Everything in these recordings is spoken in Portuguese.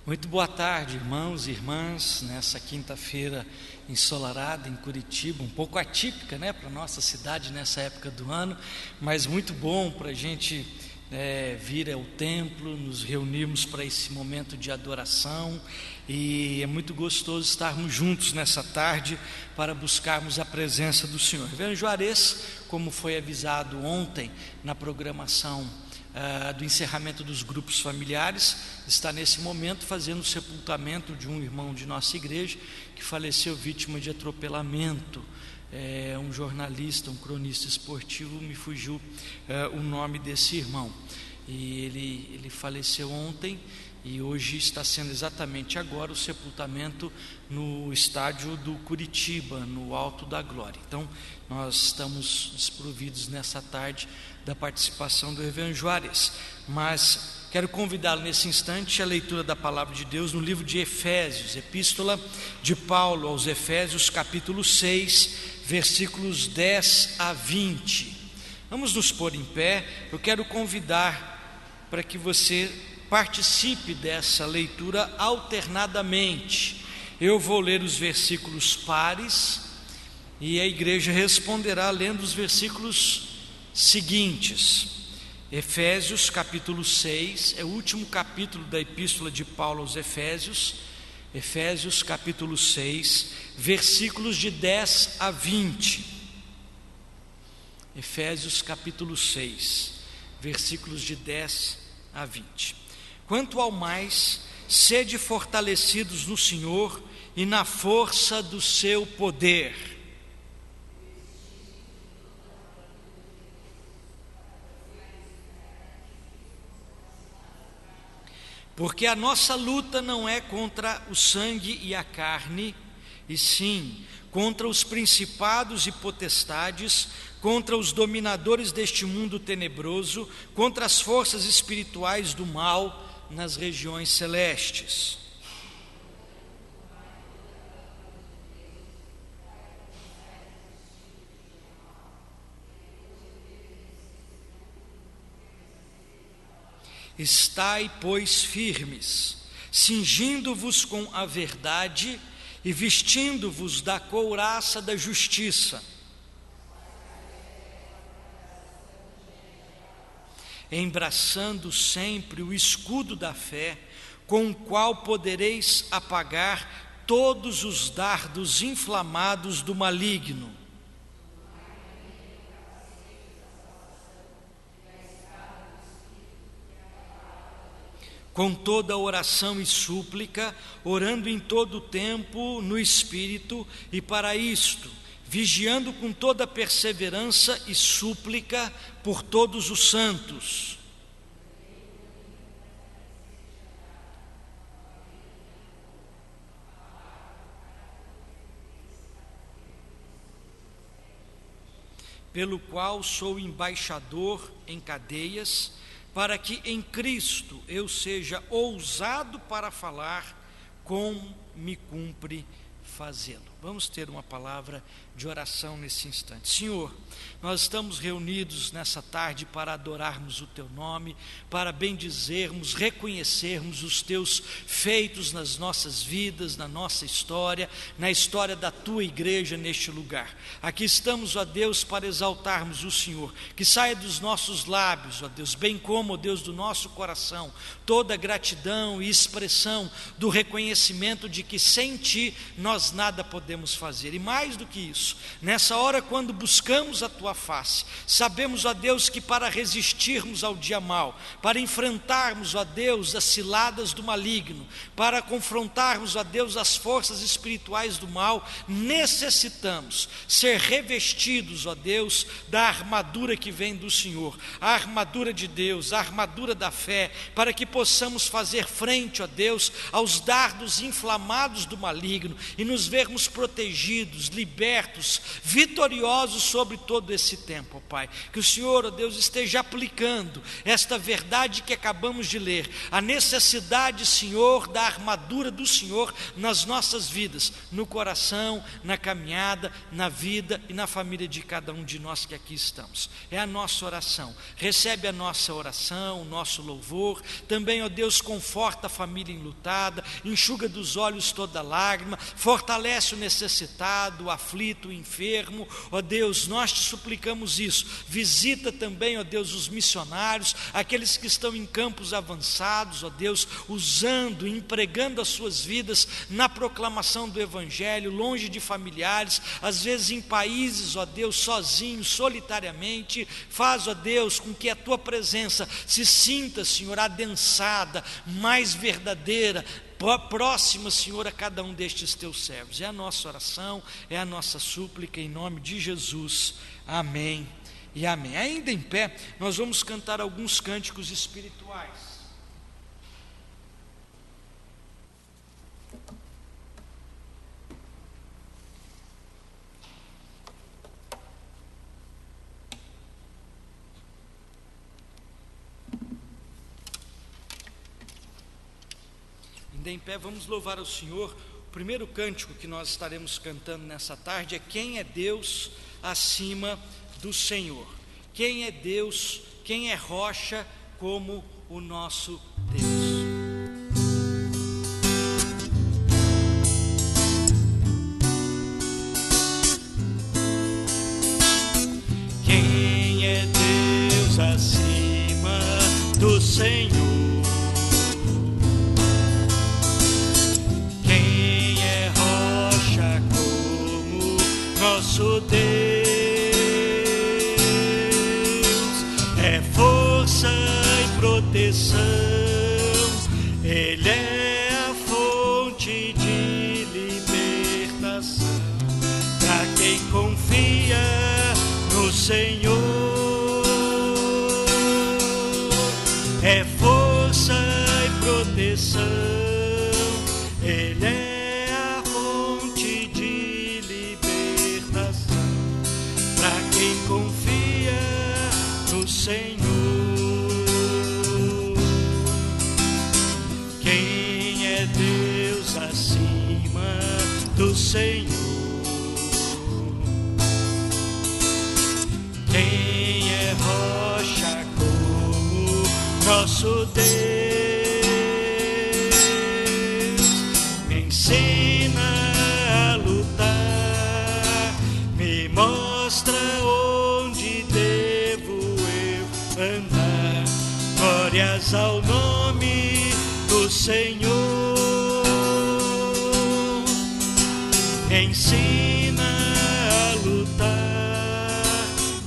Muito boa tarde, irmãos e irmãs, nessa quinta-feira ensolarada em Curitiba, um pouco atípica, né, para a nossa cidade nessa época do ano, mas muito bom para a gente vir ao templo, nos reunirmos para esse momento de adoração, e é muito gostoso estarmos juntos nessa tarde para buscarmos a presença do Senhor. Reverendo Juarez, como foi avisado ontem na programação do encerramento dos grupos familiares, está nesse momento fazendo o sepultamento de um irmão de nossa igreja que faleceu vítima de atropelamento. Um jornalista, um cronista esportivo, me fugiu o nome desse irmão, e ele faleceu ontem, e hoje está sendo exatamente agora o sepultamento no estádio do Curitiba, no Alto da Glória. Então nós estamos desprovidos nessa tarde da participação do Reverendo Juarez, mas quero convidá-lo nesse instante à leitura da palavra de Deus no livro de Efésios, epístola de Paulo aos Efésios, capítulo 6, versículos 10 a 20. Vamos nos pôr em pé. Eu quero convidar para que você participe dessa leitura alternadamente. Eu vou ler os versículos pares e a igreja responderá lendo os versículos seguintes. Efésios capítulo 6, é o último capítulo da epístola de Paulo aos Efésios. Efésios capítulo 6, versículos de 10 a 20. Efésios capítulo 6, versículos de 10 a 20. Quanto ao mais, sede fortalecidos no Senhor e na força do seu poder. Porque a nossa luta não é contra o sangue e a carne, e sim contra os principados e potestades, contra os dominadores deste mundo tenebroso, contra as forças espirituais do mal nas regiões celestes. Estai, pois, firmes, cingindo-vos com a verdade e vestindo-vos da couraça da justiça, embraçando sempre o escudo da fé, com o qual podereis apagar todos os dardos inflamados do maligno. Com toda oração e súplica, orando em todo o tempo no Espírito, e para isto, vigiando com toda perseverança e súplica por todos os santos. Pelo qual sou embaixador em cadeias, para que em Cristo eu seja ousado para falar como me cumpre fazê-lo. Vamos ter uma palavra de oração nesse instante. Senhor, nós estamos reunidos nessa tarde para adorarmos o Teu nome, para bendizermos, reconhecermos os Teus feitos nas nossas vidas, na nossa história, na história da Tua igreja neste lugar. Aqui estamos, ó Deus, para exaltarmos o Senhor, que saia dos nossos lábios, ó Deus, bem como, ó Deus, do nosso coração, toda gratidão e expressão do reconhecimento de que sem Ti nós nada podemos fazer. E mais do que isso, nessa hora quando buscamos a Tua face, sabemos, ó Deus, que para resistirmos ao dia mau, para enfrentarmos, ó Deus, as ciladas do maligno, para confrontarmos, ó Deus, as forças espirituais do mal, necessitamos ser revestidos, ó Deus, da armadura que vem do Senhor, a armadura de Deus, a armadura da fé, para que possamos fazer frente, ó Deus, aos dardos inflamados do maligno, e nos vermos protegidos, libertos, vitoriosos sobre todo esse tempo, ó Pai. Que o Senhor, ó Deus, esteja aplicando esta verdade que acabamos de ler, a necessidade, Senhor, da armadura do Senhor nas nossas vidas, no coração, na caminhada, na vida e na família de cada um de nós que aqui estamos. É a nossa oração. Recebe a nossa oração, o nosso louvor. Também, ó Deus, conforta a família enlutada, enxuga dos olhos toda lágrima, fortalece o necessitado, o aflito, o enfermo. Ó Deus, nós te suplicamos isso. Visita também, ó Deus, os missionários, aqueles que estão em campos avançados, ó Deus, usando, empregando as suas vidas na proclamação do Evangelho, longe de familiares, às vezes em países, ó Deus, sozinhos, solitariamente. Faz, ó Deus, com que a tua presença se sinta, Senhor, adensada, mais verdadeira, próxima, Senhor, a cada um destes teus servos. É a nossa oração, é a nossa súplica, em nome de Jesus. Amém e amém. Ainda em pé, nós vamos cantar alguns cânticos espirituais. Ainda em pé, vamos louvar ao Senhor. O primeiro cântico que nós estaremos cantando nessa tarde é: quem é Deus acima do Senhor? Quem é Deus, quem é rocha como o nosso Deus? Quem é Deus acima do Senhor? Nosso Deus é força e proteção, Ele é a fonte de libertação. Para quem confia no Senhor, é força e proteção, Ele é confia no Senhor. Quem é Deus acima do Senhor? Quem é rocha como nosso Deus? Me ensina a lutar, me mostra onde devo eu andar. Glórias ao nome do Senhor. Me ensina a lutar,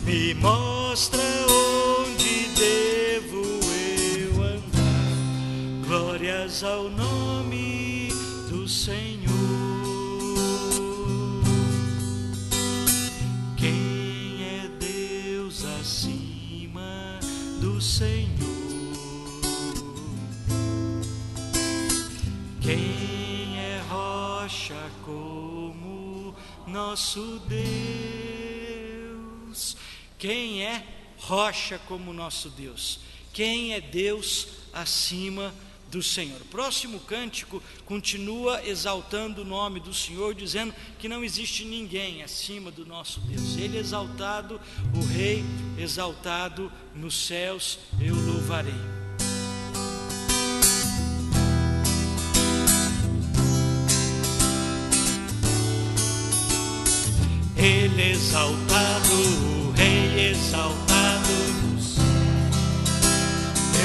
me mostra onde devo eu andar. Glórias ao nome do Senhor. Acima do Senhor, quem é rocha como nosso Deus? Quem é rocha como nosso Deus? Quem é Deus acima do Senhor? O próximo cântico continua exaltando o nome do Senhor, dizendo que não existe ninguém acima do nosso Deus. Ele é exaltado, o Rei exaltado nos céus, eu louvarei. Ele é exaltado, o Rei exaltado nos céus,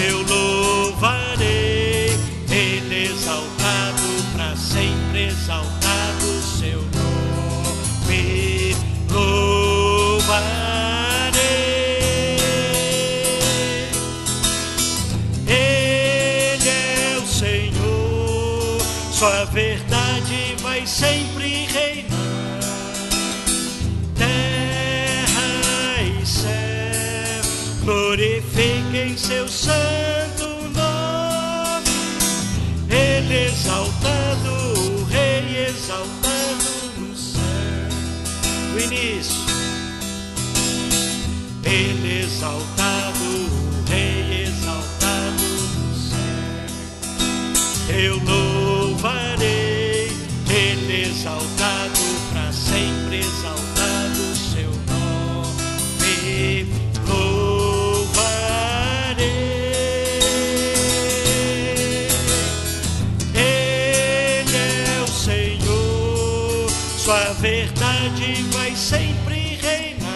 eu louvarei. Ele exaltado, para sempre exaltado, seu nome louvarei. Ele é o Senhor, sua verdade vai sempre reinar. Terra e céu glorifiquem seu santo nome. Ele exaltado, o Rei exaltado início. Ele exaltado, o Rei exaltado no céu. Eu louvarei, Ele exaltado, para sempre exaltado o seu nome. Louvarei. Ele é o Senhor, sua verdade vai sempre reinar.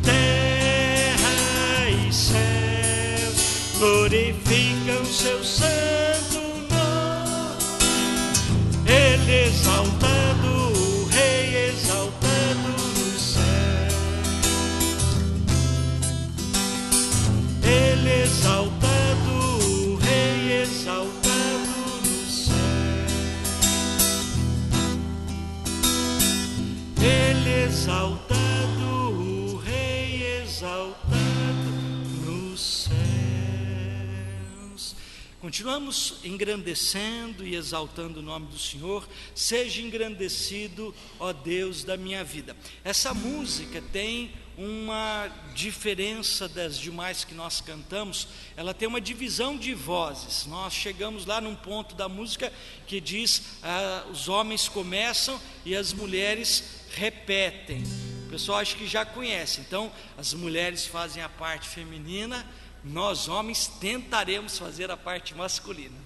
Terra e céus glorificam seu santo nome. Ele exaltado, o Rei exaltado no céu. Ele exaltado, o Rei exaltado no céu. Ele exaltado, o Rei exaltado nos céus. Continuamos engrandecendo e exaltando o nome do Senhor. Seja engrandecido, ó Deus da minha vida. Essa música tem uma diferença das demais que nós cantamos. Ela tem uma divisão de vozes. Nós chegamos lá num ponto da música que diz, os homens começam e as mulheres repetem. O pessoal acho que já conhece. Então as mulheres fazem a parte feminina, nós homens tentaremos fazer a parte masculina.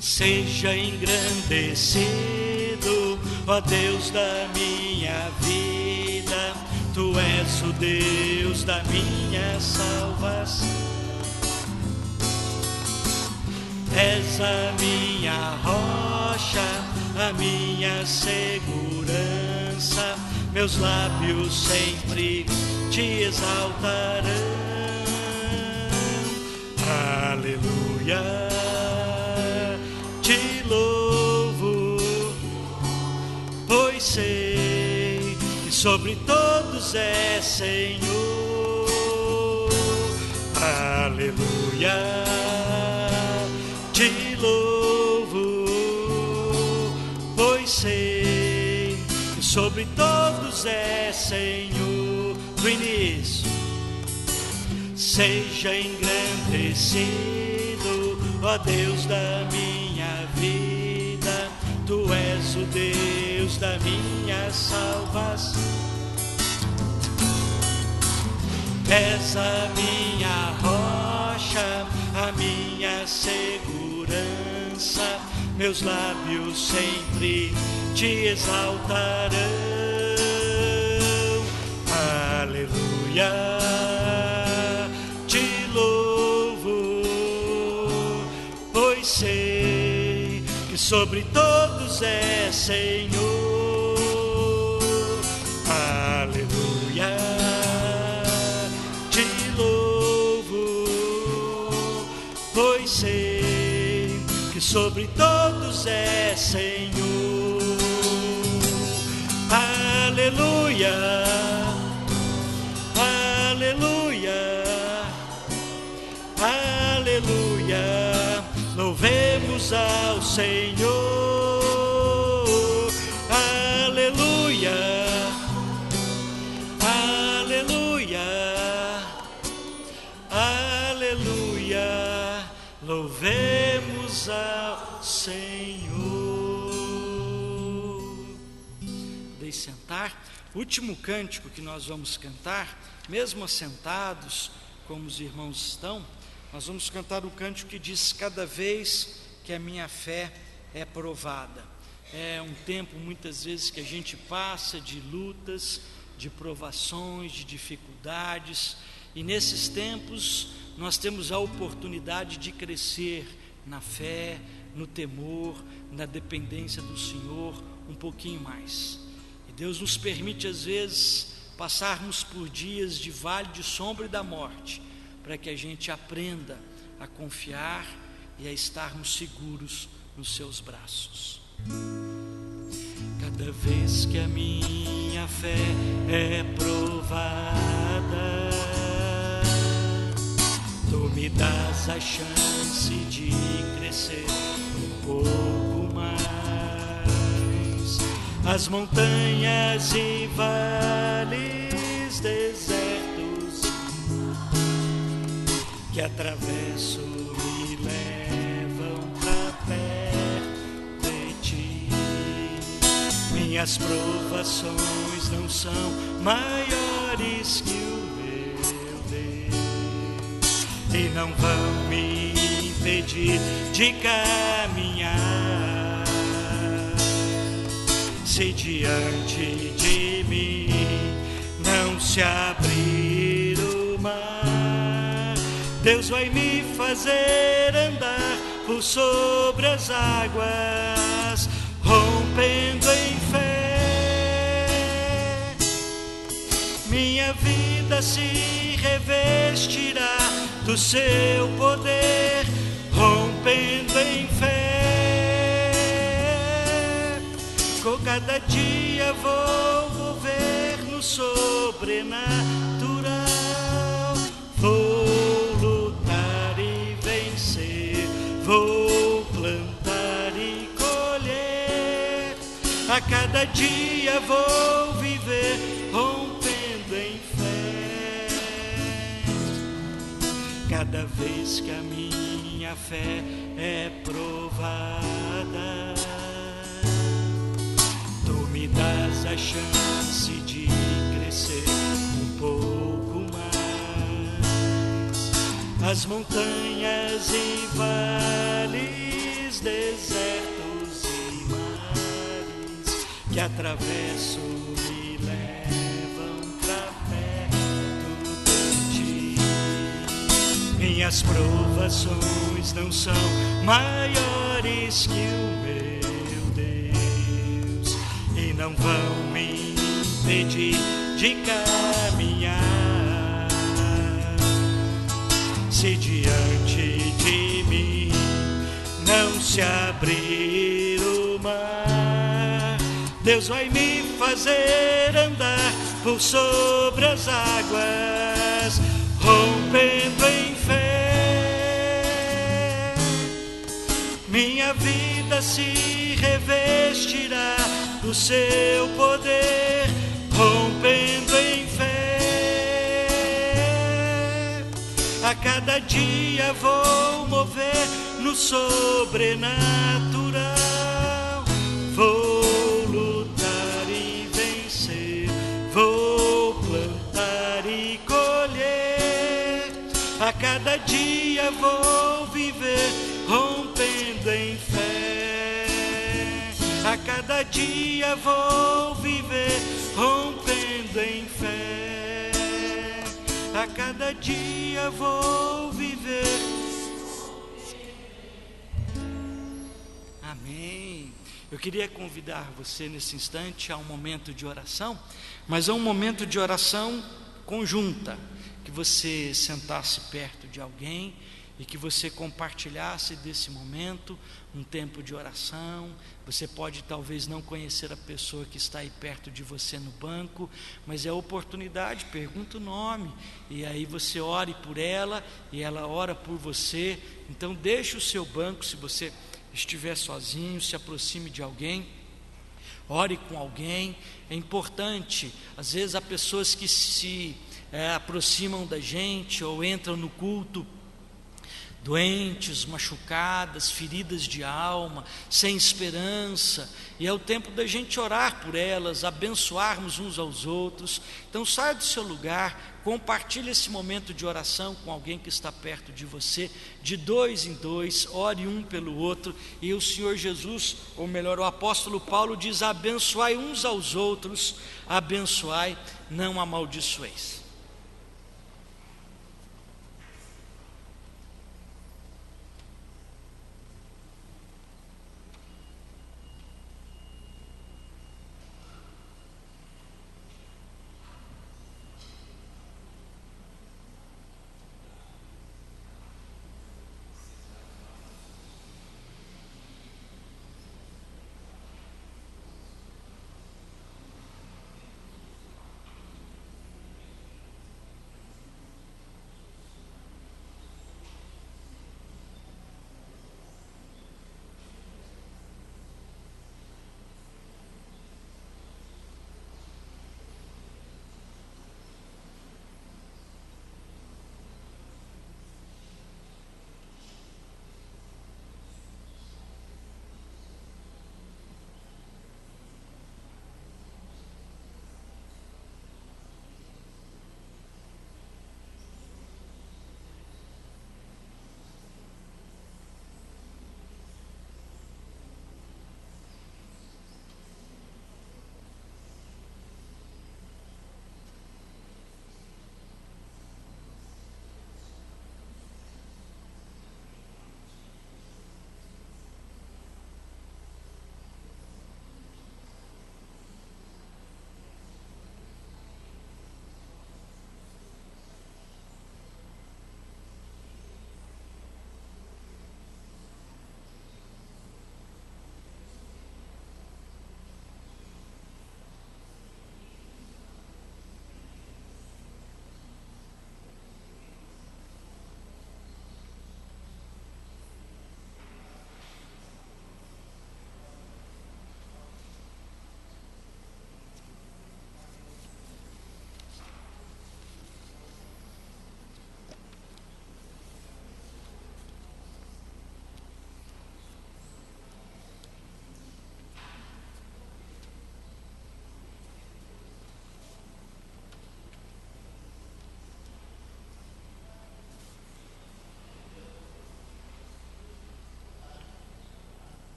Seja engrandecido, ó Deus da minha vida. Tu és o Deus da minha salvação. És a minha rocha, a minha segurança. Meus lábios sempre te exaltarão. Aleluia, te louvo, pois sei que sobre todos é Senhor. Aleluia, te louvo, pois sei que sobre todos é Senhor. Do início. Seja engrandecido, ó Deus da minha vida. Tu és o Deus da minha salvação. És a minha rocha, a minha segurança. Meus lábios sempre te exaltarão. Aleluia, te louvo, pois sei que sobre todos é Senhor. Aleluia, te louvo, pois sei que sobre todos é Senhor. Aleluia, aleluia, aleluia. Louvemos ao Senhor. Aleluia, aleluia, aleluia. Louvemos ao Senhor. Deixe sentar. O último cântico que nós vamos cantar, mesmo assentados como os irmãos estão, nós vamos cantar o cântico que diz: cada vez que a minha fé é provada. É um tempo muitas vezes que a gente passa de lutas, de provações, de dificuldades, e nesses tempos nós temos a oportunidade de crescer na fé, no temor, na dependência do Senhor um pouquinho mais. E Deus nos permite às vezes passarmos por dias de vale de sombra e da morte, para que a gente aprenda a confiar e a estarmos seguros nos seus braços. Cada vez que a minha minha fé é provada, tu me dás a chance de crescer um pouco mais. As montanhas e vales desertos que atravesso me levam pra perto de ti. Minhas provações não são maiores que o meu Deus e não vão me impedir de caminhar. Se diante de mim não se abrir o mar, Deus vai me fazer andar por sobre as águas, rompendo em fé. Minha vida se revestirá do seu poder, rompendo em fé. Com cada dia vou mover no sobrenatural, vou lutar e vencer, vou plantar e colher. A cada dia vou viver rompendo em fé. Cada vez que a minha fé é provada, tu me dás a chance de crescer um pouco mais. As montanhas e vales, desertos e mares que atravesso me levam pra perto de ti. Minhas provações não são maiores que o meu Deus e não vão me impedir de caminhar. Se diante de mim não se abrir o mar, Deus vai me fazer andar por sobre as águas, rompendo em fé. Minha vida se revestirá do seu poder, rompendo em fé. A cada dia vou mover no sobrenatural, vou lutar e vencer, vou plantar e colher. A cada dia vou viver rompendo em fé. A cada dia vou viver rompendo em fé. A cada dia vou viver. Amém. Eu queria convidar você nesse instante a um momento de oração, mas a um momento de oração conjunta, que você sentasse perto de alguém e que você compartilhasse desse momento um tempo de oração. Você pode talvez não conhecer a pessoa que está aí perto de você no banco, mas é a oportunidade, pergunta o nome, e aí você ore por ela, e ela ora por você. Então deixe o seu banco, se você estiver sozinho, se aproxime de alguém, ore com alguém. É importante, às vezes há pessoas que se aproximam da gente ou entram no culto doentes, machucadas, feridas de alma, sem esperança, e é o tempo da gente orar por elas, abençoarmos uns aos outros. Então saia do seu lugar, compartilhe esse momento de oração com alguém que está perto de você, de dois em dois, ore um pelo outro. E o Senhor Jesus, ou melhor, o apóstolo Paulo diz: abençoai uns aos outros, abençoai, não amaldiçoeis.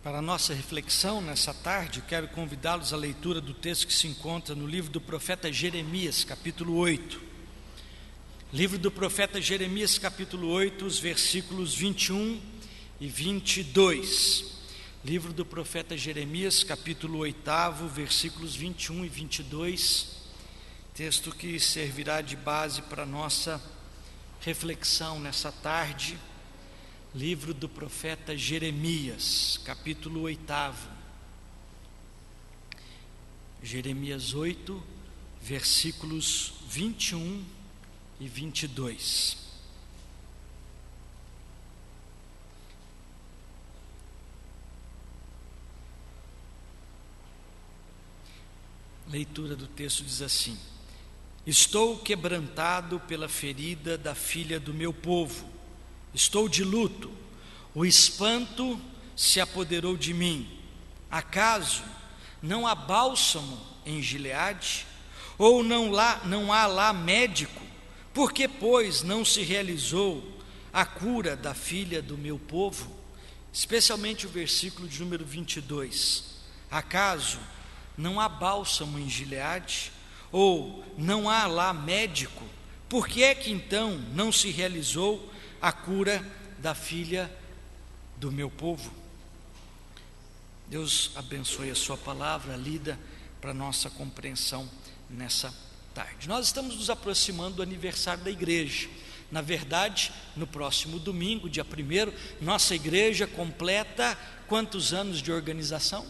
Para a nossa reflexão nessa tarde, quero convidá-los à leitura do texto que se encontra no livro do profeta Jeremias, capítulo 8. Livro do profeta Jeremias, capítulo 8, os versículos 21 e 22. Livro do profeta Jeremias, capítulo 8, versículos 21 e 22. Texto que servirá de base para a nossa reflexão nessa tarde. Livro do profeta Jeremias, capítulo 8. Jeremias 8, versículos 21 e 22. Leitura do texto diz assim: Estou quebrantado pela ferida da filha do meu povo. Estou de luto, o espanto se apoderou de mim. Acaso não há bálsamo em Gileade? Ou não há lá médico? Por que, pois, não se realizou a cura da filha do meu povo? Especialmente o versículo de número 22. Acaso não há bálsamo em Gileade? Ou não há lá médico? Por que é que então não se realizou a cura da filha do meu povo? Deus abençoe a sua palavra lida para nossa compreensão nessa tarde. Nós estamos nos aproximando do aniversário da igreja. Na verdade, no próximo domingo, dia 1º, nossa igreja completa quantos anos de organização?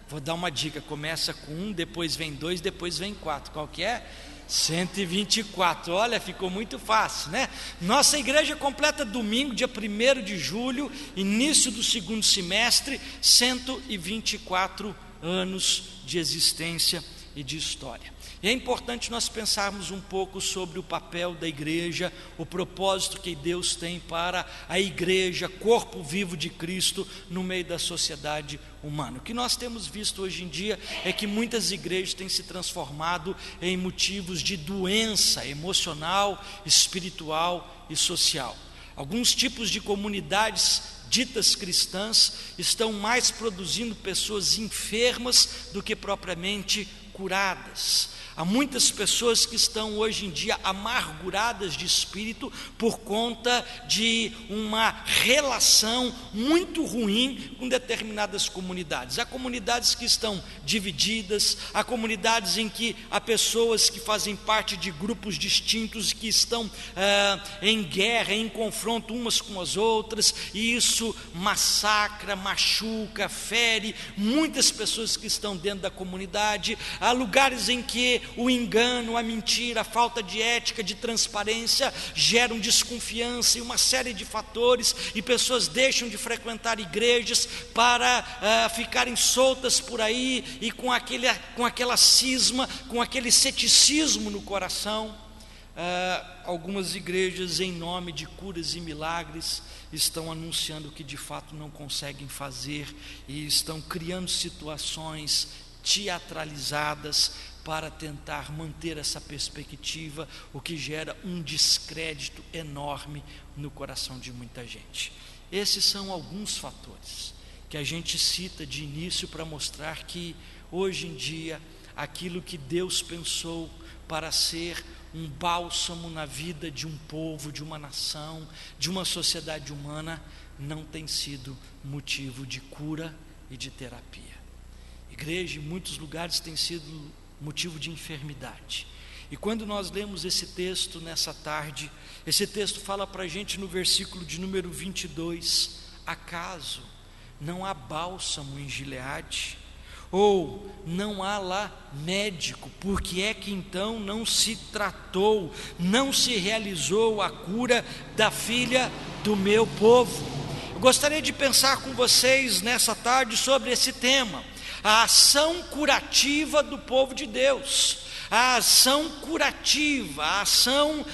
Vou dar uma dica, começa com 1, depois vem 2, depois vem 4, qual que é? 124, olha, ficou muito fácil, né? Nossa igreja completa domingo, dia 1º de julho, início do segundo semestre, 124 anos de existência e de história. E é importante nós pensarmos um pouco sobre o papel da igreja, o propósito que Deus tem para a igreja, corpo vivo de Cristo no meio da sociedade humana. O que nós temos visto hoje em dia é que muitas igrejas têm se transformado em motivos de doença emocional, espiritual e social. Alguns tipos de comunidades ditas cristãs estão mais produzindo pessoas enfermas do que propriamente curadas. Há muitas pessoas que estão hoje em dia amarguradas de espírito por conta de uma relação muito ruim com determinadas comunidades. Há comunidades que estão divididas, há comunidades em que há pessoas que fazem parte de grupos distintos que estão em guerra, em confronto umas com as outras, e isso massacra, machuca, fere muitas pessoas que estão dentro da comunidade. Há lugares em que o engano, a mentira, a falta de ética, de transparência geram desconfiança e uma série de fatores, e pessoas deixam de frequentar igrejas para ficarem soltas por aí e com aquela cisma, com aquele ceticismo no coração. Algumas igrejas, em nome de curas e milagres, estão anunciando que de fato não conseguem fazer e estão criando situações teatralizadas para tentar manter essa perspectiva, o que gera um descrédito enorme no coração de muita gente. Esses são alguns fatores que a gente cita de início para mostrar que hoje em dia aquilo que Deus pensou para ser um bálsamo na vida de um povo, de uma nação, de uma sociedade humana, não tem sido motivo de cura e de terapia. Igreja em muitos lugares tem sido motivo de enfermidade. E quando nós lemos esse texto nessa tarde, esse texto fala para a gente no versículo de número 22, acaso não há bálsamo em Gileade? Ou não há lá médico? Por que é que então não se tratou, não se realizou a cura da filha do meu povo? Eu gostaria de pensar com vocês nessa tarde sobre esse tema, a ação curativa do povo de Deus, a ação curativa, a ação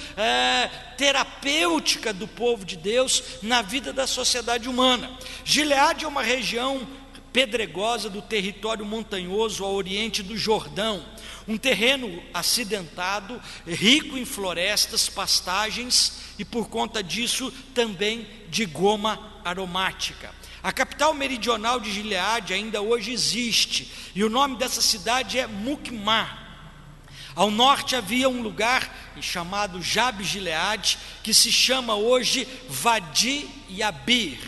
terapêutica do povo de Deus na vida da sociedade humana. Gileade é uma região pedregosa do território montanhoso ao oriente do Jordão, um terreno acidentado, rico em florestas, pastagens e por conta disso também de goma aromática. A capital meridional de Gileade ainda hoje existe, e o nome dessa cidade é Mucmá. Ao norte havia um lugar chamado Jabe-Gileade, que se chama hoje Vadi Yabir.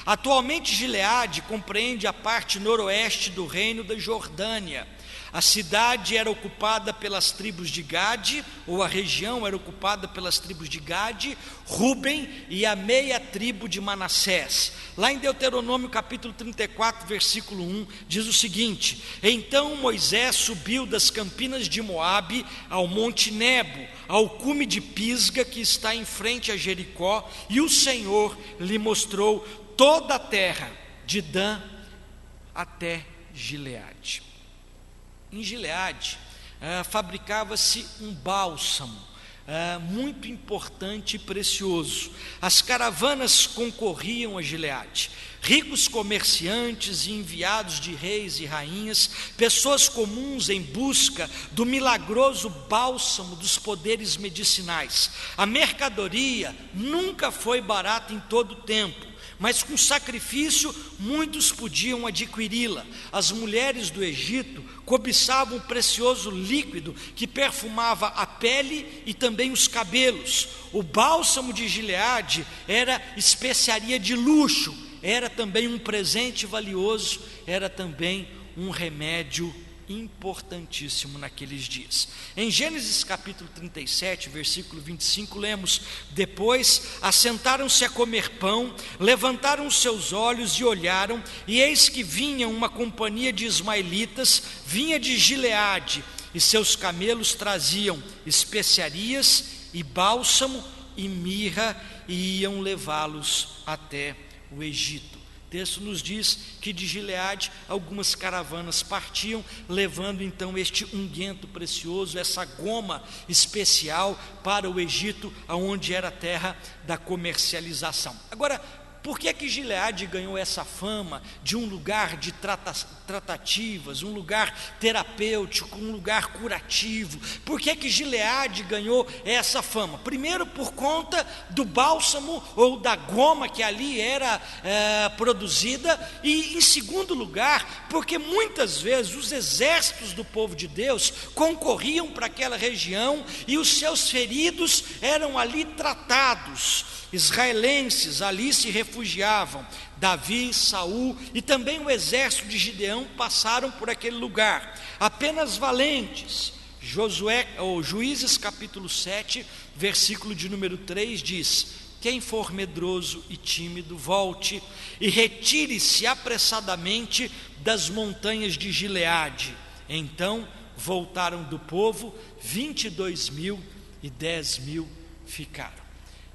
Atualmente Gileade compreende a parte noroeste do reino da Jordânia. A cidade era ocupada pelas tribos de Gade, ou a região era ocupada pelas tribos de Gade, Ruben e a meia tribo de Manassés. Lá em Deuteronômio capítulo 34, versículo 1, diz o seguinte: então Moisés subiu das campinas de Moabe ao monte Nebo, ao cume de Pisga, que está em frente a Jericó, e o Senhor lhe mostrou toda a terra, de Dan até Gileade. Em Gileade, fabricava-se um bálsamo muito importante e precioso. As caravanas concorriam a Gileade. Ricos comerciantes e enviados de reis e rainhas, pessoas comuns em busca do milagroso bálsamo dos poderes medicinais. A mercadoria nunca foi barata em todo o tempo, mas com sacrifício muitos podiam adquiri-la. As mulheres do Egito cobiçavam o precioso líquido que perfumava a pele e também os cabelos. O bálsamo de Gileade era especiaria de luxo, era também um presente valioso, era também um remédio importantíssimo naqueles dias. Em Gênesis capítulo 37, versículo 25, lemos: depois assentaram-se a comer pão, levantaram os seus olhos e olharam, e eis que vinha uma companhia de ismaelitas, vinha de Gileade, e seus camelos traziam especiarias e bálsamo e mirra, e iam levá-los até o Egito. O texto nos diz que de Gileade algumas caravanas partiam, levando então este unguento precioso, essa goma especial para o Egito, aonde era a terra da comercialização. Agora, por que que Gileade ganhou essa fama de um lugar de tratativas, um lugar terapêutico, um lugar curativo? Por que que Gileade ganhou essa fama? Primeiro, por conta do bálsamo ou da goma que ali era produzida, e em segundo lugar, porque muitas vezes os exércitos do povo de Deus concorriam para aquela região e os seus feridos eram ali tratados. Israelenses ali se refugiavam. Davi, Saul e também o exército de Gideão passaram por aquele lugar. Apenas valentes. Juízes capítulo 7, versículo de número 3 diz: quem for medroso e tímido, volte e retire-se apressadamente das montanhas de Gileade. Então voltaram do povo 22.000 e 10.000 ficaram.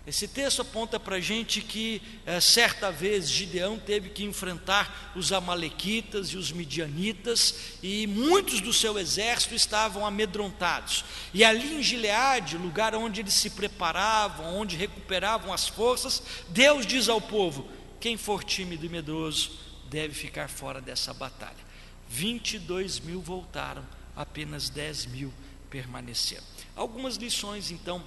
Esse texto aponta para a gente que certa vez Gideão teve que enfrentar os amalequitas e os midianitas, e muitos do seu exército estavam amedrontados. E ali em Gileade, lugar onde eles se preparavam, onde recuperavam as forças, Deus diz ao povo: quem for tímido e medroso deve ficar fora dessa batalha. 22.000 voltaram, apenas 10.000 permaneceram. Algumas lições então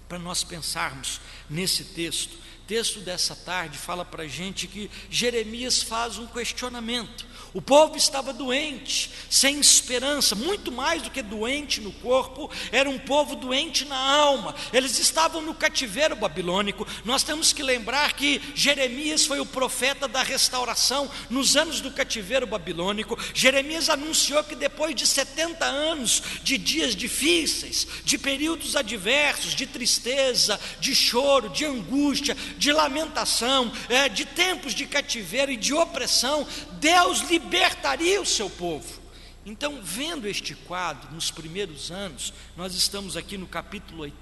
para nós pensarmos nesse texto. O texto dessa tarde fala para a gente que Jeremias faz um questionamento. O povo estava doente, sem esperança, muito mais do que doente no corpo, era um povo doente na alma. Eles estavam no cativeiro babilônico. Nós temos que lembrar que Jeremias foi o profeta da restauração nos anos do cativeiro babilônico. Jeremias anunciou que depois de 70 anos de dias difíceis, de períodos adversos, de tristeza, de choro, de angústia, de lamentação, de tempos de cativeiro e de opressão, Deus libertaria o seu povo. Então, vendo este quadro, nos primeiros anos, nós estamos aqui no capítulo 8,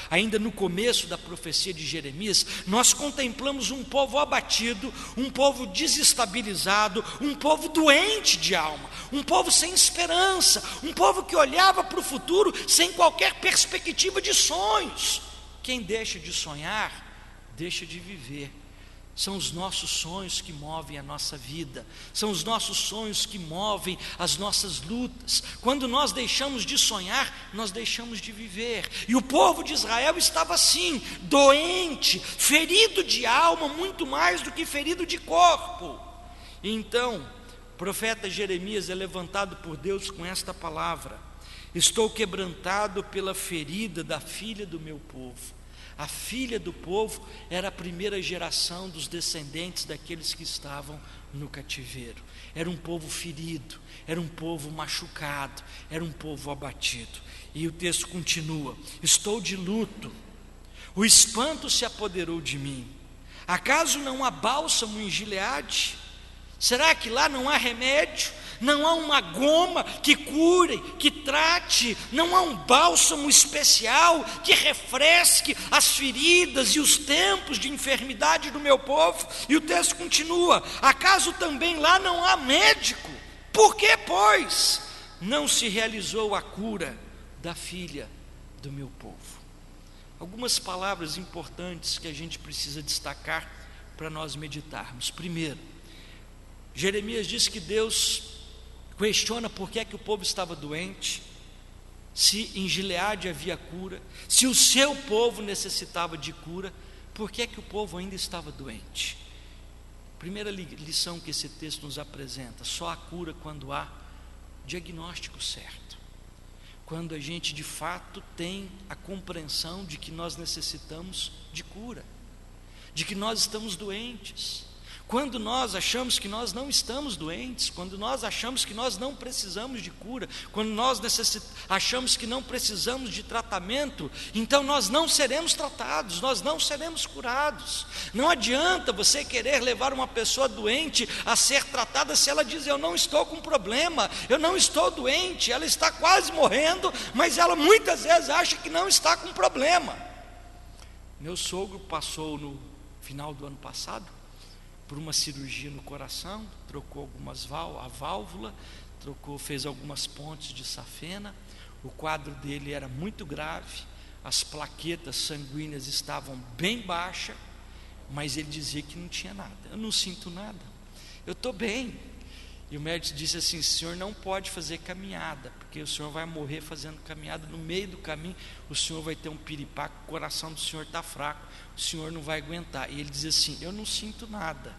ainda no começo da profecia de Jeremias, nós contemplamos um povo abatido, um povo desestabilizado, um povo doente de alma, um povo sem esperança, um povo que olhava para o futuro sem qualquer perspectiva de sonhos. Quem deixa de sonhar, deixa de viver. São os nossos sonhos que movem a nossa vida, são os nossos sonhos que movem as nossas lutas. Quando nós deixamos de sonhar, nós deixamos de viver. E o povo de Israel estava assim, doente, ferido de alma, muito mais do que ferido de corpo. E então, o profeta Jeremias é levantado por Deus com esta palavra: estou quebrantado pela ferida da filha do meu povo. A filha do povo era a primeira geração dos descendentes daqueles que estavam no cativeiro. Era um povo ferido, era um povo machucado, era um povo abatido. E o texto continua: estou de luto, o espanto se apoderou de mim. Acaso não há bálsamo em Gileade? Será que lá não há remédio? Não há uma goma que cure, que trate? Não há um bálsamo especial que refresque as feridas e os tempos de enfermidade do meu povo? E o texto continua: acaso também lá não há médico? Por que, pois, não se realizou a cura da filha do meu povo? Algumas palavras importantes que a gente precisa destacar para nós meditarmos. Primeiro, Jeremias diz que Deus questiona por que é que o povo estava doente, se em Gileade havia cura, se o seu povo necessitava de cura, por que é que o povo ainda estava doente? Primeira lição que esse texto nos apresenta: só há cura quando há diagnóstico certo, quando a gente de fato tem a compreensão de que nós necessitamos de cura, de que nós estamos doentes. Quando nós achamos que nós não estamos doentes, quando nós achamos que nós não precisamos de cura, quando nós achamos que não precisamos de tratamento, então nós não seremos tratados, nós não seremos curados. Não adianta você querer levar uma pessoa doente a ser tratada se ela diz: eu não estou com problema, eu não estou doente. Ela está quase morrendo, mas ela muitas vezes acha que não está com problema. Meu sogro passou no final do ano passado por uma cirurgia no coração, trocou a válvula, fez algumas pontes de safena. O quadro dele era muito grave, as plaquetas sanguíneas estavam bem baixas, mas ele dizia que não tinha nada. Eu não sinto nada, eu estou bem. E o médico disse assim: o senhor não pode fazer caminhada, porque o senhor vai morrer fazendo caminhada. No meio do caminho o senhor vai ter um piripaque, o coração do senhor está fraco, o senhor não vai aguentar. E ele dizia assim: eu não sinto nada.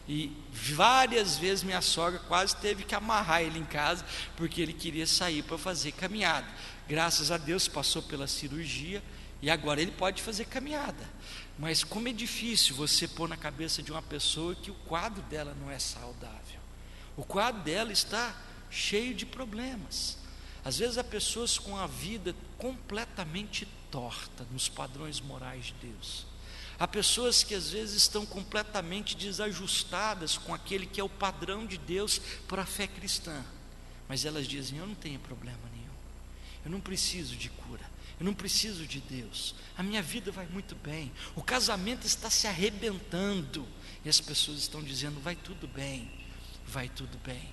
E várias vezes minha sogra quase teve que amarrar ele em casa, porque ele queria sair para fazer caminhada. Graças a Deus passou pela cirurgia e agora ele pode fazer caminhada. Mas como é difícil você pôr na cabeça de uma pessoa que o quadro dela não é saudável, o quadro dela está cheio de problemas. Às vezes há pessoas com a vida completamente torta nos padrões morais de Deus. Há pessoas que às vezes estão completamente desajustadas com aquele que é o padrão de Deus para a fé cristã. Mas elas dizem: eu não tenho problema nenhum, eu não preciso de cura, eu não preciso de Deus, a minha vida vai muito bem, o casamento está se arrebentando. E as pessoas estão dizendo: vai tudo bem, vai tudo bem,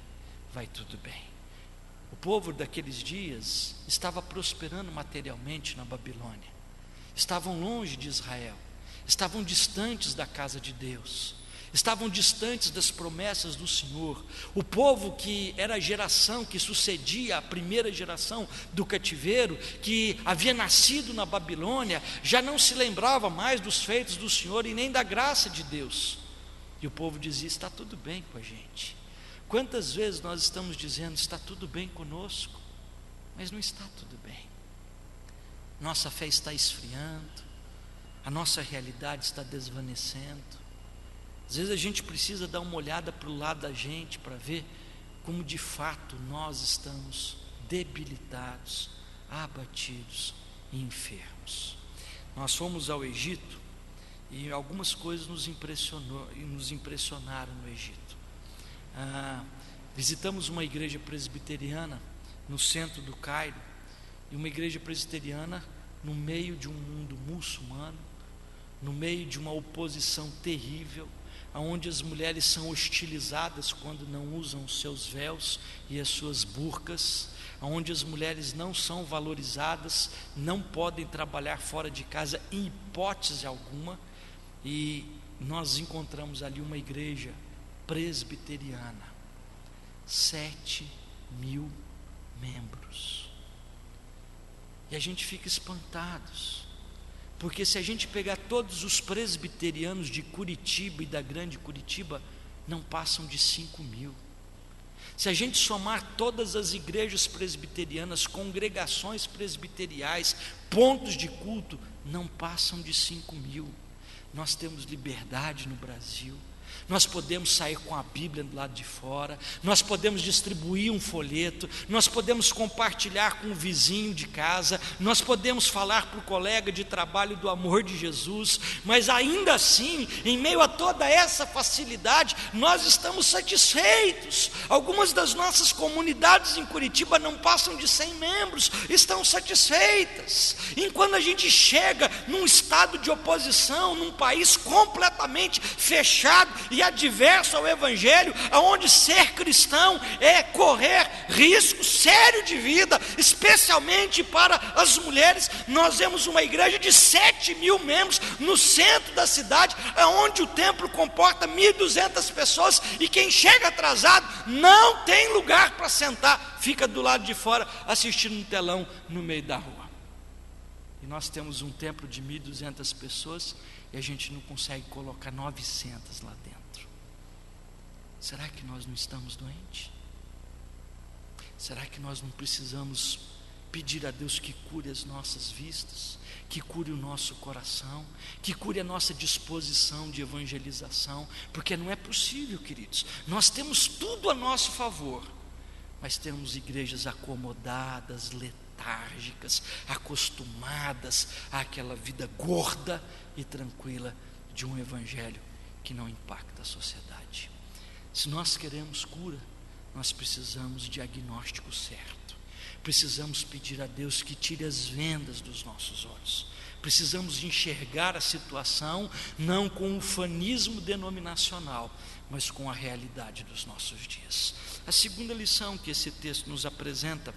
vai tudo bem. O povo daqueles dias estava prosperando materialmente na Babilônia, estavam longe de Israel, estavam distantes da casa de Deus, estavam distantes das promessas do Senhor. O povo que era a geração que sucedia a primeira geração do cativeiro, que havia nascido na Babilônia, já não se lembrava mais dos feitos do Senhor e nem da graça de Deus. E o povo dizia: está tudo bem com a gente. Quantas vezes nós estamos dizendo: está tudo bem conosco, mas não está tudo bem. Nossa fé está esfriando, a nossa realidade está desvanecendo. Às vezes a gente precisa dar uma olhada para o lado da gente para ver como de fato nós estamos debilitados, abatidos e enfermos. Nós fomos ao Egito e algumas coisas nos impressionaram no Egito. Visitamos uma igreja presbiteriana no centro do Cairo, e uma igreja presbiteriana no meio de um mundo muçulmano, no meio de uma oposição terrível, onde as mulheres são hostilizadas quando não usam os seus véus e as suas burcas, onde as mulheres não são valorizadas, não podem trabalhar fora de casa em hipótese alguma. E nós encontramos ali uma igreja presbiteriana, 7.000 membros, e a gente fica espantados, porque se a gente pegar todos os presbiterianos de Curitiba e da grande Curitiba, não passam de 5.000. Se a gente somar todas as igrejas presbiterianas, congregações presbiteriais, pontos de culto, não passam de 5.000. Nós temos liberdade no Brasil. Nós podemos sair com a Bíblia do lado de fora, nós podemos distribuir um folheto, nós podemos compartilhar com o vizinho de casa, nós podemos falar para o colega de trabalho do amor de Jesus, mas ainda assim, em meio a toda essa facilidade, nós estamos satisfeitos. Algumas das nossas comunidades em Curitiba não passam de 100 membros, estão satisfeitas. Enquanto a gente chega num estado de oposição, num país completamente fechado e adverso ao Evangelho, onde ser cristão é correr risco sério de vida, especialmente para as mulheres. Nós vemos uma igreja de 7.000 membros no centro da cidade, onde o templo comporta 1.200 pessoas, e quem chega atrasado não tem lugar para sentar, fica do lado de fora assistindo um telão no meio da rua. E nós temos um templo de 1.200 pessoas e a gente não consegue colocar 900 lá dentro. Será que nós não estamos doentes? Será que nós não precisamos pedir a Deus que cure as nossas vistas, que cure o nosso coração, que cure a nossa disposição de evangelização? Porque não é possível, queridos, nós temos tudo a nosso favor, mas temos igrejas acomodadas, letárgicas, acostumadas àquela vida gorda e tranquila de um evangelho que não impacta a sociedade. Se nós queremos cura, nós precisamos de diagnóstico certo, precisamos pedir a Deus que tire as vendas dos nossos olhos, precisamos enxergar a situação não com o fanismo denominacional, mas com a realidade dos nossos dias. A segunda lição que esse texto nos apresenta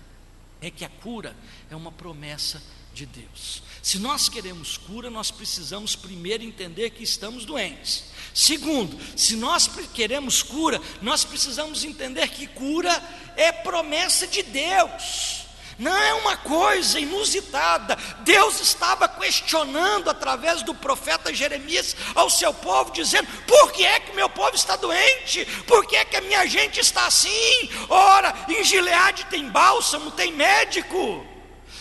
é que a cura é uma promessa de Deus. Se nós queremos cura, nós precisamos primeiro entender que estamos doentes. Segundo, se nós queremos cura, nós precisamos entender que cura é promessa de Deus, não é uma coisa inusitada. Deus estava questionando através do profeta Jeremias ao seu povo, dizendo: por que é que meu povo está doente? Por que é que a minha gente está assim? Ora, em Gileade tem bálsamo, tem médico.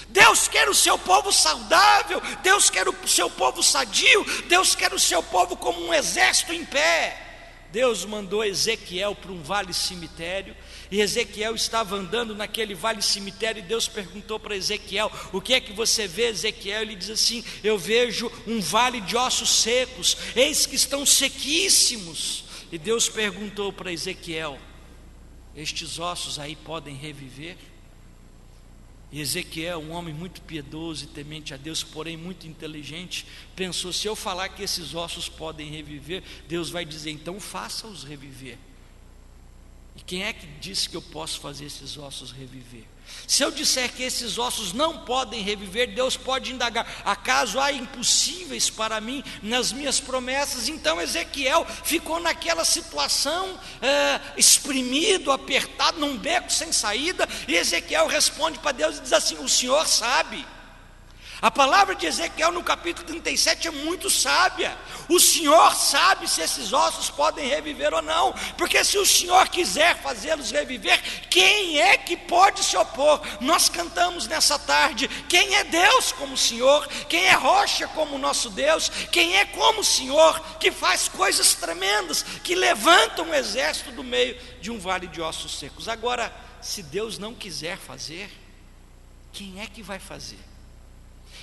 Deus quer o seu povo saudável, Deus quer o seu povo sadio, Deus quer o seu povo como um exército em pé. Deus mandou Ezequiel para um vale cemitério, e Ezequiel estava andando naquele vale cemitério, e Deus perguntou para Ezequiel: o que é que você vê, Ezequiel? Ele diz assim: eu vejo um vale de ossos secos, eis que estão sequíssimos. E Deus perguntou para Ezequiel: estes ossos aí podem reviver? E Ezequiel, um homem muito piedoso e temente a Deus, porém muito inteligente, pensou: se eu falar que esses ossos podem reviver, Deus vai dizer: então faça-os reviver. E quem é que disse que eu posso fazer esses ossos reviver? Se eu disser que esses ossos não podem reviver, Deus pode indagar: acaso há impossíveis para mim nas minhas promessas? Então Ezequiel ficou naquela situação, exprimido, apertado, num beco sem saída. E Ezequiel responde para Deus e diz assim: o Senhor sabe. A palavra de Ezequiel no capítulo 37 é muito sábia. O Senhor sabe se esses ossos podem reviver ou não, porque se o Senhor quiser fazê-los reviver, quem é que pode se opor? Nós cantamos nessa tarde: quem é Deus como o Senhor? Quem é rocha como o nosso Deus? Quem é como o Senhor, que faz coisas tremendas, que levanta um exército do meio de um vale de ossos secos? Agora, se Deus não quiser fazer, quem é que vai fazer?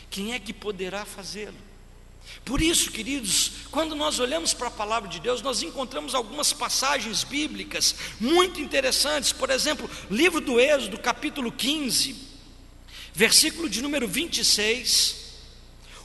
Quem é que poderá fazê-lo? Por isso, queridos, quando nós olhamos para a palavra de Deus, nós encontramos algumas passagens bíblicas muito interessantes. Por exemplo, livro do Êxodo, capítulo 15, versículo de número 26.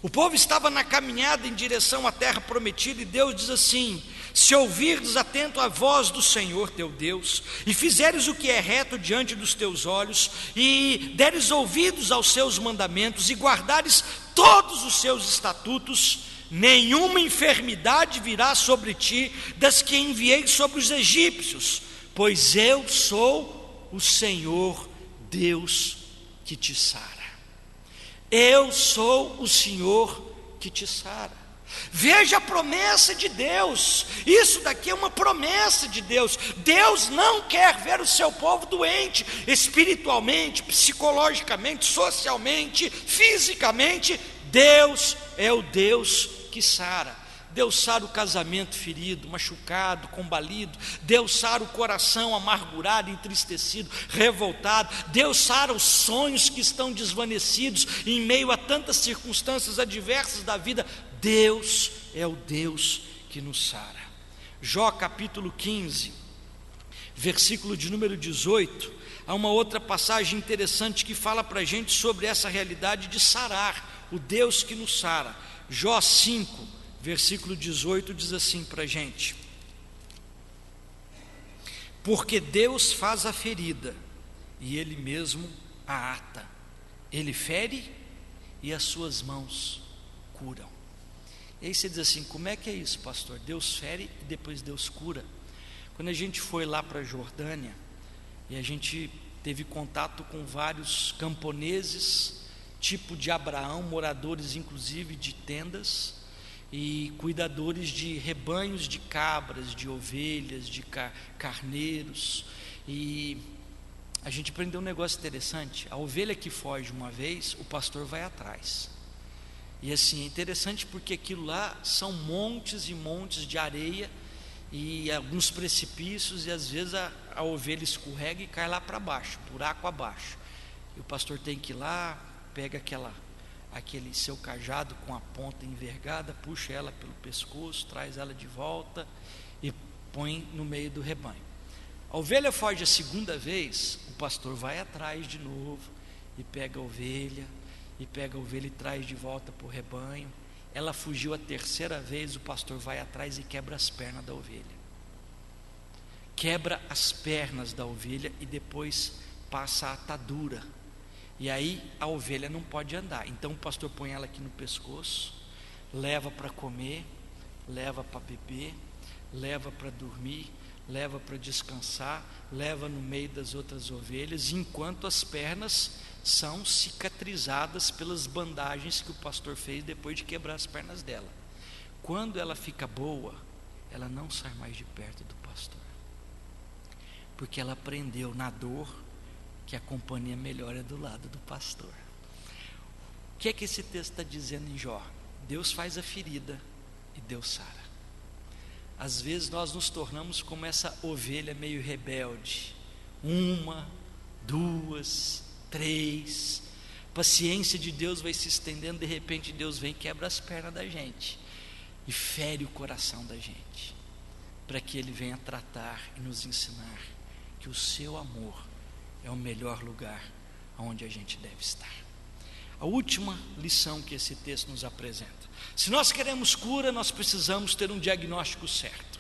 O povo estava na caminhada em direção à terra prometida, e Deus diz assim: se ouvirdes atento a voz do Senhor teu Deus, e fizeres o que é reto diante dos teus olhos, e deres ouvidos aos seus mandamentos, e guardares todos os seus estatutos, nenhuma enfermidade virá sobre ti das que enviei sobre os egípcios, pois eu sou o Senhor Deus que te sara. Eu sou o Senhor que te sara. Veja a promessa de Deus. Isso daqui é uma promessa de Deus. Deus não quer ver o seu povo doente, espiritualmente, psicologicamente, socialmente, fisicamente. Deus é o Deus que sara. Deus sara o casamento ferido, machucado, combalido. Deus sara o coração amargurado, entristecido, revoltado. Deus sara os sonhos que estão desvanecidos em meio a tantas circunstâncias adversas da vida. Deus é o Deus que nos sara. Jó capítulo 15, versículo de número 18, há uma outra passagem interessante que fala para a gente sobre essa realidade de sarar, o Deus que nos sara. Jó 5, versículo 18 diz assim para a gente: porque Deus faz a ferida e Ele mesmo a ata, Ele fere e as suas mãos curam. E aí você diz assim: como é que é isso, pastor? Deus fere e depois Deus cura? Quando a gente foi lá para a Jordânia e a gente teve contato com vários camponeses, tipo de Abraão, moradores inclusive de tendas, e cuidadores de rebanhos de cabras, de ovelhas, de carneiros, e a gente aprendeu um negócio interessante. A ovelha que foge uma vez, o pastor vai atrás. E assim, é interessante porque aquilo lá são montes e montes de areia e alguns precipícios, e às vezes a ovelha escorrega e cai lá para baixo, buraco abaixo, e o pastor tem que ir lá, pega aquele seu cajado com a ponta envergada, puxa ela pelo pescoço, traz ela de volta e põe no meio do rebanho. A ovelha foge a segunda vez, o pastor vai atrás de novo e pega a ovelha e traz de volta para o rebanho. Ela fugiu a terceira vez, o pastor vai atrás e quebra as pernas da ovelha. Quebra as pernas da ovelha e depois passa a atadura. E aí a ovelha não pode andar. Então o pastor põe ela aqui no pescoço, leva para comer, leva para beber, leva para dormir, leva para descansar, leva no meio das outras ovelhas, enquanto as pernas são cicatrizadas pelas bandagens que o pastor fez depois de quebrar as pernas dela. Quando ela fica boa, ela não sai mais de perto do pastor, porque ela aprendeu na dor que a companhia melhor é do lado do pastor. O que é que esse texto está dizendo em Jó? Deus faz a ferida e Deus sara. Às vezes nós nos tornamos como essa ovelha meio rebelde, 1, 2, 3, paciência de Deus vai se estendendo, de repente Deus vem e quebra as pernas da gente e fere o coração da gente, para que Ele venha tratar e nos ensinar que o seu amor é o melhor lugar onde a gente deve estar. A última lição que esse texto nos apresenta: se nós queremos cura, nós precisamos ter um diagnóstico certo.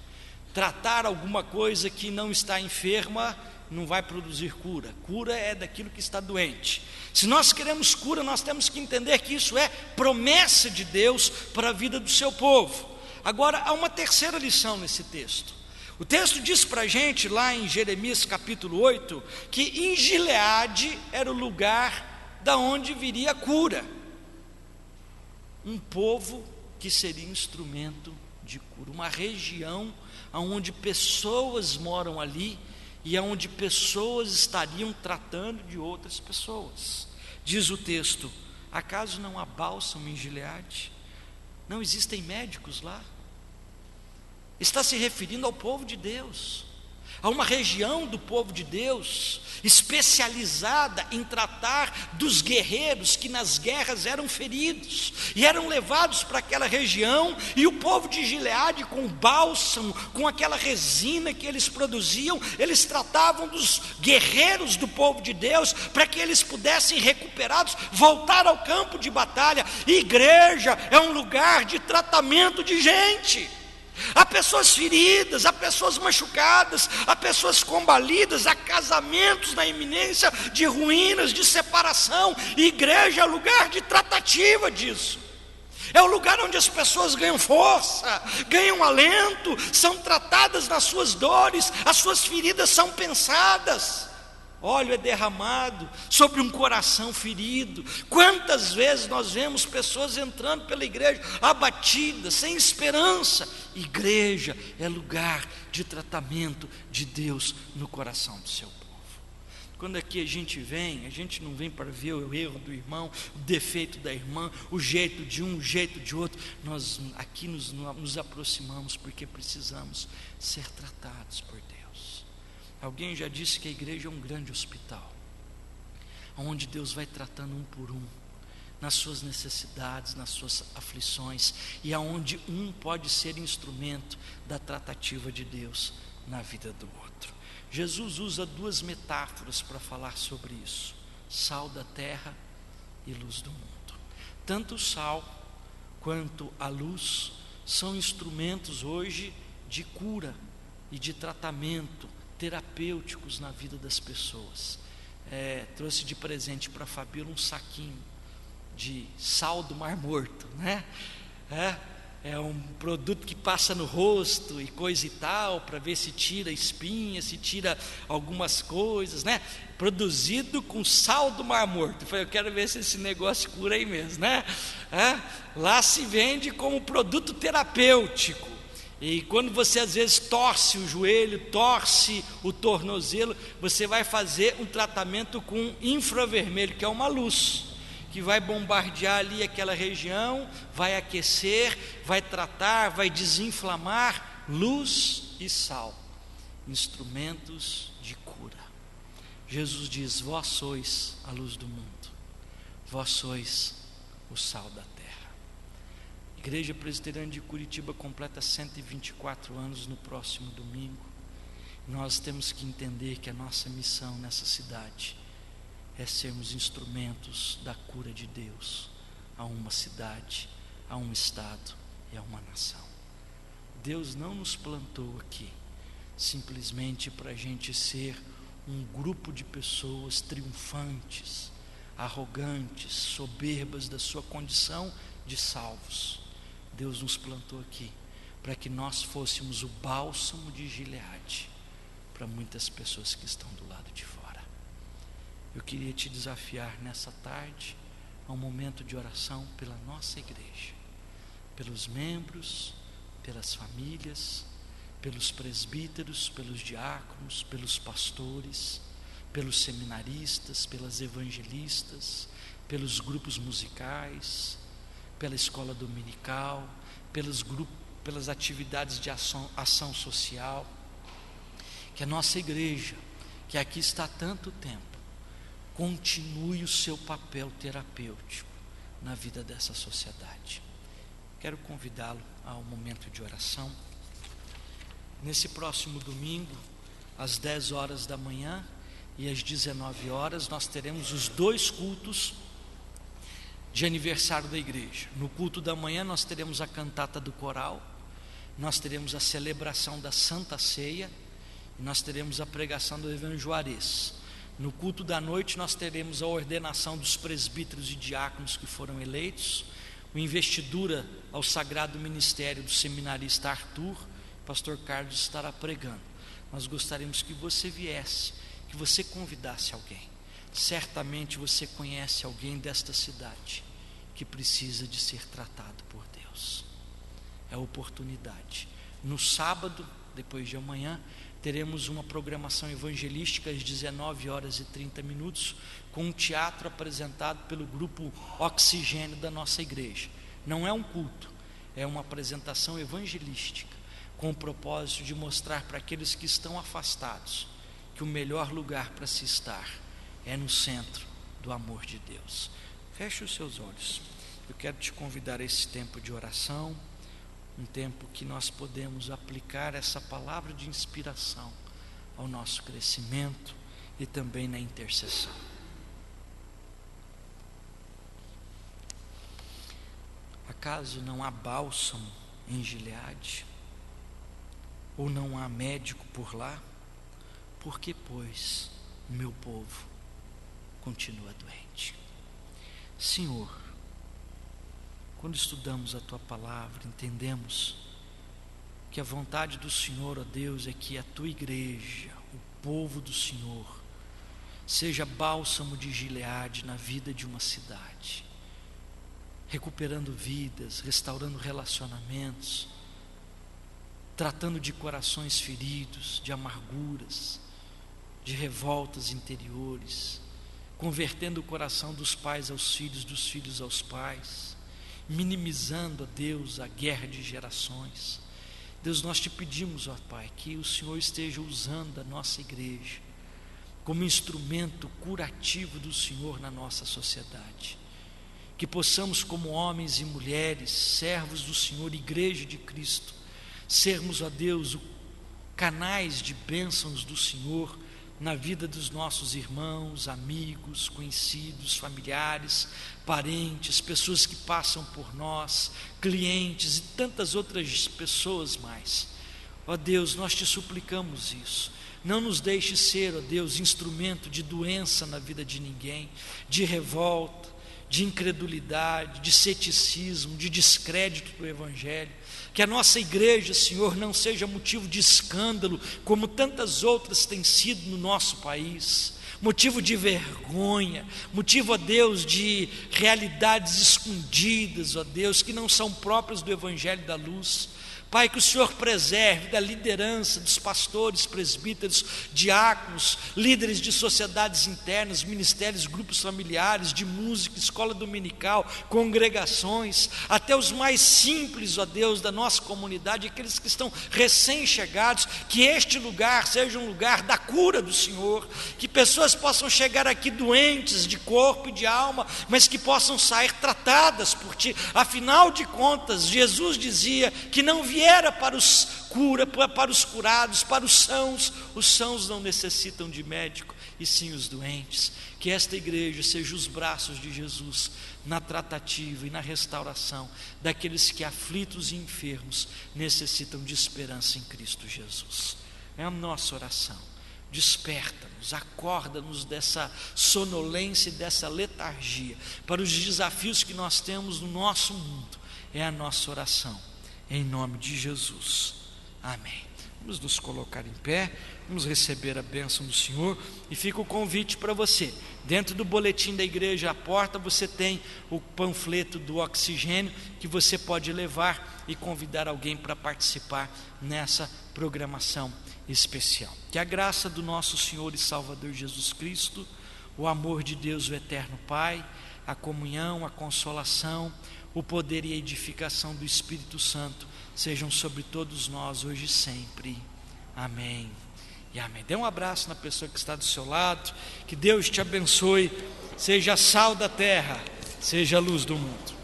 Tratar alguma coisa que não está enferma não vai produzir cura. Cura é daquilo que está doente. Se nós queremos cura, nós temos que entender que isso é promessa de Deus para a vida do seu povo. Agora, há uma terceira lição nesse texto. O texto diz para a gente, lá em Jeremias capítulo 8, que em Gileade era o lugar da onde viria a cura. Um povo que seria instrumento de cura, uma região onde pessoas moram ali e onde pessoas estariam tratando de outras pessoas. Diz o texto: acaso não há bálsamo em Gileade? Não existem médicos lá? Está se referindo ao povo de Deus, a uma região do povo de Deus especializada em tratar dos guerreiros que nas guerras eram feridos e eram levados para aquela região, e o povo de Gileade, com o bálsamo, com aquela resina que eles produziam, eles tratavam dos guerreiros do povo de Deus para que eles pudessem, recuperados, voltar ao campo de batalha. Igreja é um lugar de tratamento de gente. Há pessoas feridas, há pessoas machucadas, há pessoas combalidas, há casamentos na iminência de ruínas, de separação. Igreja é lugar de tratativa disso. É o lugar onde as pessoas ganham força, ganham alento, são tratadas nas suas dores, as suas feridas são pensadas. óleo é derramado sobre um coração ferido. Quantas vezes nós vemos pessoas entrando pela igreja abatidas, sem esperança? Igreja é lugar de tratamento de Deus no coração do seu povo. Quando aqui a gente não vem para ver o erro do irmão, o defeito da irmã, o jeito de um, o jeito de outro. Nós aqui nos aproximamos porque precisamos ser tratados por Deus. Alguém já disse que a igreja é um grande hospital, onde Deus vai tratando um por um, nas suas necessidades, nas suas aflições, e aonde um pode ser instrumento da tratativa de Deus na vida do outro. Jesus usa duas metáforas para falar sobre isso: sal da terra e luz do mundo. Tanto o sal quanto a luz são instrumentos hoje de cura e de tratamento terapêuticos na vida das pessoas. Trouxe de presente para a Fabíola um saquinho de sal do Mar Morto, né? É um produto que passa no rosto e coisa e tal, para ver se tira espinha, se tira algumas coisas, né? Produzido com sal do Mar Morto. Eu falei, eu quero ver se esse negócio cura aí mesmo, né? Lá se vende como produto terapêutico. E quando você às vezes torce o joelho, torce o tornozelo, você vai fazer um tratamento com infravermelho, que é uma luz que vai bombardear ali aquela região, vai aquecer, vai tratar, vai desinflamar. Luz e sal, instrumentos de cura. Jesus diz: vós sois a luz do mundo, vós sois o sal da terra. A Igreja Presbiteriana de Curitiba completa 124 anos no próximo domingo. Nós temos que entender que a nossa missão nessa cidade é sermos instrumentos da cura de Deus a uma cidade, a um estado e a uma nação. Deus não nos plantou aqui simplesmente para a gente ser um grupo de pessoas triunfantes, arrogantes, soberbas da sua condição de salvos. Deus nos plantou aqui para que nós fôssemos o bálsamo de Gileade para muitas pessoas que estão do lado de fora. Eu queria te desafiar nessa tarde a um momento de oração pela nossa igreja, pelos membros, pelas famílias, pelos presbíteros, pelos diáconos, pelos pastores, pelos seminaristas, pelas evangelistas, pelos grupos musicais, pela escola dominical, pelas atividades de ação social. Que a nossa igreja, que aqui está há tanto tempo, continue o seu papel terapêutico na vida dessa sociedade. Quero convidá-lo ao momento de oração. Nesse próximo domingo, às 10 horas da manhã e às 19 horas, nós teremos os 2 cultos de aniversário da igreja. No culto da manhã nós teremos a cantata do coral, nós teremos a celebração da Santa Ceia, e nós teremos a pregação do Evangelho Juarez. No culto da noite nós teremos a ordenação dos presbíteros e diáconos que foram eleitos, a investidura ao sagrado ministério do seminarista Arthur. O pastor Carlos estará pregando. Nós gostaríamos que você viesse, que você convidasse alguém. Certamente você conhece alguém desta cidade que precisa de ser tratado por Deus. É a oportunidade. No sábado, depois de amanhã, teremos uma programação evangelística às 19 horas e 30 minutos, com um teatro apresentado pelo grupo Oxigênio da nossa igreja. Não é um culto, é uma apresentação evangelística, com o propósito de mostrar para aqueles que estão afastados que o melhor lugar para se estar é no centro do amor de Deus. Feche os seus olhos. Eu quero te convidar a esse tempo de oração, um tempo que nós podemos aplicar essa palavra de inspiração ao nosso crescimento e também na intercessão. Acaso não há bálsamo em Gileade? Ou não há médico por lá? Por que, pois, o meu povo continua doente? Senhor, quando estudamos a Tua palavra, entendemos que a vontade do Senhor, ó Deus, é que a Tua igreja, o povo do Senhor, seja bálsamo de Gileade na vida de uma cidade, recuperando vidas, restaurando relacionamentos, tratando de corações feridos, de amarguras, de revoltas interiores, convertendo o coração dos pais aos filhos, dos filhos aos pais, minimizando, ó Deus, a guerra de gerações. Deus, nós te pedimos, ó Pai, que o Senhor esteja usando a nossa igreja como instrumento curativo do Senhor na nossa sociedade, que possamos, como homens e mulheres, servos do Senhor, igreja de Cristo, sermos, ó Deus, canais de bênçãos do Senhor na vida dos nossos irmãos, amigos, conhecidos, familiares, parentes, pessoas que passam por nós, clientes e tantas outras pessoas mais. Ó Deus, nós te suplicamos isso. Não nos deixe ser, ó Deus, instrumento de doença na vida de ninguém, de revolta, de incredulidade, de ceticismo, de descrédito do Evangelho. Que a nossa igreja, Senhor, não seja motivo de escândalo, como tantas outras têm sido no nosso país, motivo de vergonha, motivo, ó Deus, de realidades escondidas, ó Deus, que não são próprias do Evangelho da luz. Pai, que o Senhor preserve da liderança dos pastores, presbíteros, diáconos, líderes de sociedades internas, ministérios, grupos familiares, de música, escola dominical, congregações, até os mais simples, ó Deus, da nossa comunidade, aqueles que estão recém-chegados, que este lugar seja um lugar da cura do Senhor, que pessoas possam chegar aqui doentes de corpo e de alma, mas que possam sair tratadas por Ti. Afinal de contas, Jesus dizia que não viera para os curados, para os sãos não necessitam de médico, e sim os doentes. Que esta igreja seja os braços de Jesus na tratativa e na restauração daqueles que, aflitos e enfermos, necessitam de esperança em Cristo Jesus. É a nossa oração. Desperta-nos, acorda-nos dessa sonolência e dessa letargia para os desafios que nós temos no nosso mundo. É a nossa oração, em nome de Jesus, amém. Vamos nos colocar em pé, vamos receber a bênção do Senhor, e fica o convite para você. Dentro do boletim da igreja à porta você tem o panfleto do oxigênio, que você pode levar e convidar alguém para participar nessa programação especial. Que a graça do nosso Senhor e Salvador Jesus Cristo, o amor de Deus o eterno Pai, a comunhão, a consolação, o poder e a edificação do Espírito Santo sejam sobre todos nós hoje e sempre. Amém e amém. Dê um abraço na pessoa que está do seu lado. Que Deus te abençoe. Seja sal da terra, seja a luz do mundo.